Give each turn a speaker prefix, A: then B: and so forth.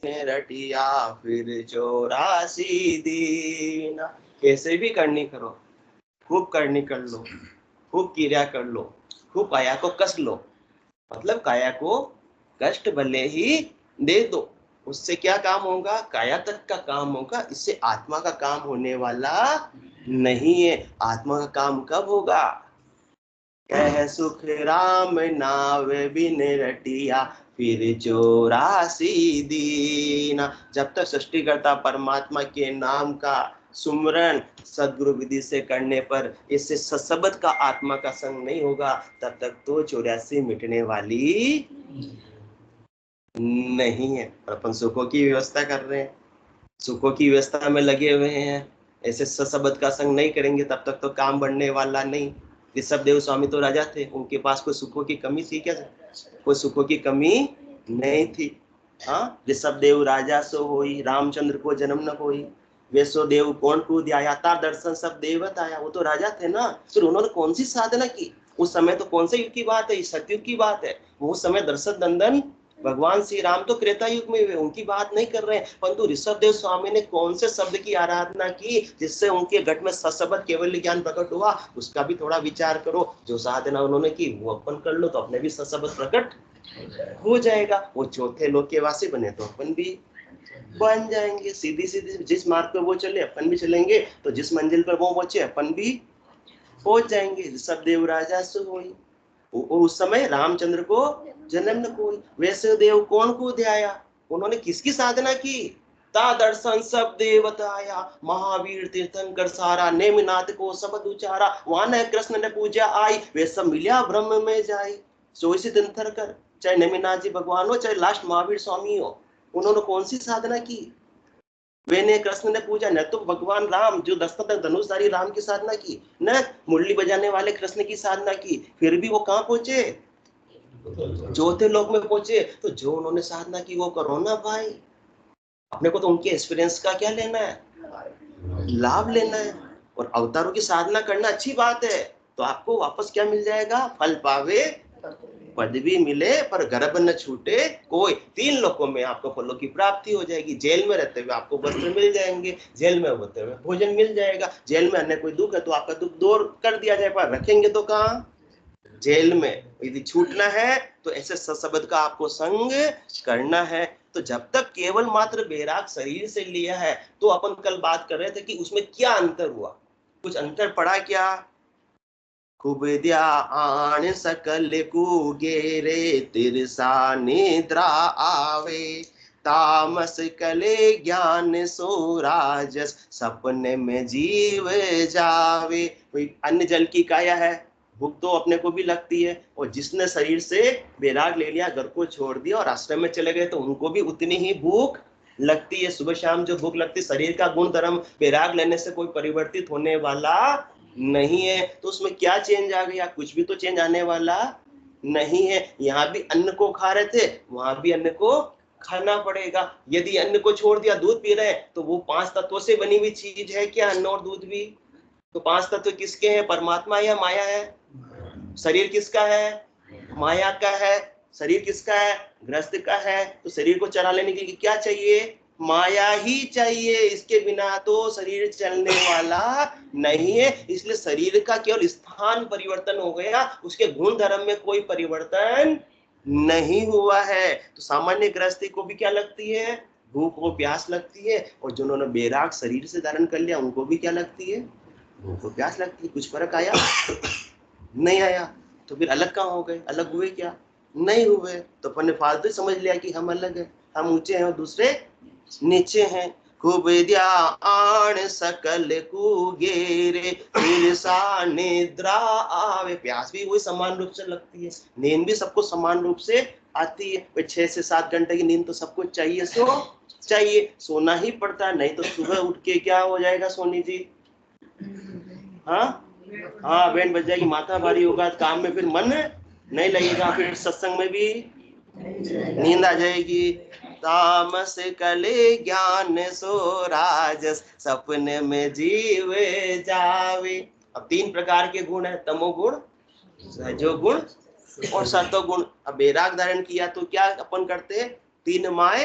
A: रटिया फिर 84 दीना। कैसे भी करनी करो, खूब करनी कर लो, खूब क्रिया कर लो, खूब काया को कस लो, मतलब काया को कष्ट भले ही दे दो, उससे क्या काम होगा? काया तक का काम होगा, इससे आत्मा का काम होने वाला नहीं है। आत्मा का काम कब होगा? कह सुख राम नावे बिन रटिया फिर 84 दीना। जब तक सृष्टिकर्ता परमात्मा के नाम का सुमरन सदगुरु विधि से करने पर इससे सशब्द का आत्मा का संग नहीं होगा, तब तक तो 84 मिटने वाली नहीं है। अपन सुखों की व्यवस्था कर रहे हैं, सुखों की व्यवस्था में लगे हुए हैं, ऐसे सशब्द का संग नहीं करेंगे तब तक तो काम बढ़ने वाला नहीं। ऋषभ देव स्वामी तो राजा थे, उनके पास कोई सुखों की कमी थी क्या? कोई सुखों की कमी नहीं थी। हाँ, ऋषभ देव राजा सो होई, रामचंद्र को जन्म न होई, वैसो देव कौन को दिया, तार दर्शन सब देवत आया। वो तो राजा थे ना, फिर उन्होंने कौन सी साधना की? उस समय तो कौन से युग की बात है? सतयुग की बात है। वो समय दर्शन नंदन भगवान श्री राम तो त्रेता युग में हुए, उनकी बात नहीं कर रहे हैं, परंतु ऋषभ देव स्वामी ने कौन से शब्द की आराधना की जिससे उनके घट में सशब्द केवल ज्ञान प्रकट हुआ? उसका भी थोड़ा विचार करो। जो साधना उन्होंने की वो अपन कर लो तो अपने भी सशब्द प्रकट हो जाएगा। वो चौथे लोक के वासी बने तो अपन भी बन जाएंगे। सीधी सीधी जिस मार्ग पर वो चले अपन भी चलेंगे, तो जिस मंजिल पर वो पहुंचे अपन भी पहुंच जाएंगे। ऋषभ देव राजा से हुई, उस समय रामचंद्र को जन्म न कोई, वैसे देव कौन को ध्याया? उन्होंने किसकी साधना की? ता दर्शन सब देवता आया, महावीर तीर्थंकर सारा, नेमिनाथ को शब्द उचारा, वहां कृष्ण ने पूजा आई, वे सब मिलिया ब्रह्म में जाए। सोई दिन कर, चाहे नेमिनाथ जी भगवान हो, चाहे लास्ट महावीर स्वामी हो, उन्होंने कौन सी साधना की? वे कृष्ण ने पूजा, न तो भगवान राम जो दशरथ धनुषधारी राम की साधना की, न मुरली बजाने वाले कृष्ण की साधना की, फिर भी वो कहाँ पहुंचे? चौथे लोक में पहुंचे। तो जो उन्होंने साधना की वो करो ना भाई। अपने को तो उनके एक्सपीरियंस का क्या लेना है? लाभ लेना है। और अवतारों की साधना करना अच्छी बात है, तो आपको वापस क्या मिल जाएगा? फल पावे, पदवी मिले, पर गर्भ न छूटे कोई। 3 लोकों में आपको फलों की प्राप्ति हो जाएगी। जेल में रहते हुए आपको वस्त्र मिल जाएंगे, जेल में होते हुए भोजन मिल जाएगा, जेल में अन्य कोई दुख है तो आपका दुख दूर कर दिया जाएगा। रखेंगे तो कहाँ? जेल में। यदि छूटना है तो ऐसे सशब्द का आपको संग करना है। तो जब तक केवल मात्र बैराग शरीर से लिया है, तो अपन कल बात कर रहे थे कि उसमें क्या अंतर हुआ। कुछ अंतर पड़ा क्या? खूब दिया आन सकल कुगेरे, तिरसा निद्रा आवे, तामस कले ज्ञान सो राजस, सपने में जीव जावे। कोई अन्य जल की काया है, भूख तो अपने को भी लगती है, और जिसने शरीर से बैराग ले लिया, घर को छोड़ दिया और आश्रम में चले गए, तो उनको भी उतनी ही भूख लगती है। सुबह शाम जो भूख लगती, शरीर का गुण धर्म बैराग लेने से कोई परिवर्तित होने वाला नहीं है। तो उसमें क्या चेंज आ गया? कुछ भी तो चेंज आने वाला नहीं है। यहाँ भी अन्न को खा रहे थे, वहां भी अन्न को खाना पड़ेगा। यदि अन्न को छोड़ दिया, दूध पी रहे, तो वो 5 तत्वों से बनी हुई चीज है क्या? अन्न और दूध भी। तो 5 तत्व किसके हैं? परमात्मा या माया है? शरीर किसका है? माया का है। शरीर किसका है? गृहस्थ का है। तो शरीर को चला लेने के लिए क्या चाहिए? माया ही चाहिए। इसके बिना तो शरीर चलने वाला नहीं है। इसलिए शरीर का केवल स्थान परिवर्तन हो गया, उसके गुण धर्म में कोई परिवर्तन नहीं हुआ है। तो सामान्य गृहस्थी को भी क्या लगती है? भूख और प्यास लगती है। और जिन्होंने बैराग शरीर से धारण कर लिया, उनको भी क्या लगती है? भूख और प्यास लगती है। कुछ फर्क आया? नहीं आया। तो फिर अलग कहाँ हो गए? अलग हुए क्या? नहीं हुए। तो अपन ने फालतू समझ लिया कि हम अलग है, हम ऊंचे हैं और दूसरे नीचे हैं। खूब दिया आण सकल कुगेरे, तिरसा निद्रा आवे। प्यास भी वही समान रूप से लगती है, नींद भी सबको समान रूप से आती है। 6 से 7 घंटे की नींद तो सबको चाहिए, सो चाहिए, सोना ही पड़ता है। नहीं तो सुबह उठ के क्या हो जाएगा सोनी जी? हाँ हाँ, बैंड बज जाएगी, माथा भारी होगा, काम में फिर मन नहीं लगेगा, फिर सत्संग में भी नींद आ जाएगी। तामस कले ज्ञान सो राजस, सपने में जीव जावे। अब 3 प्रकार के गुण है, तमोगुण, रजोगुण और सतोगुण। अब बैराग धारण किया तो क्या अपन करते हैं? 3 माए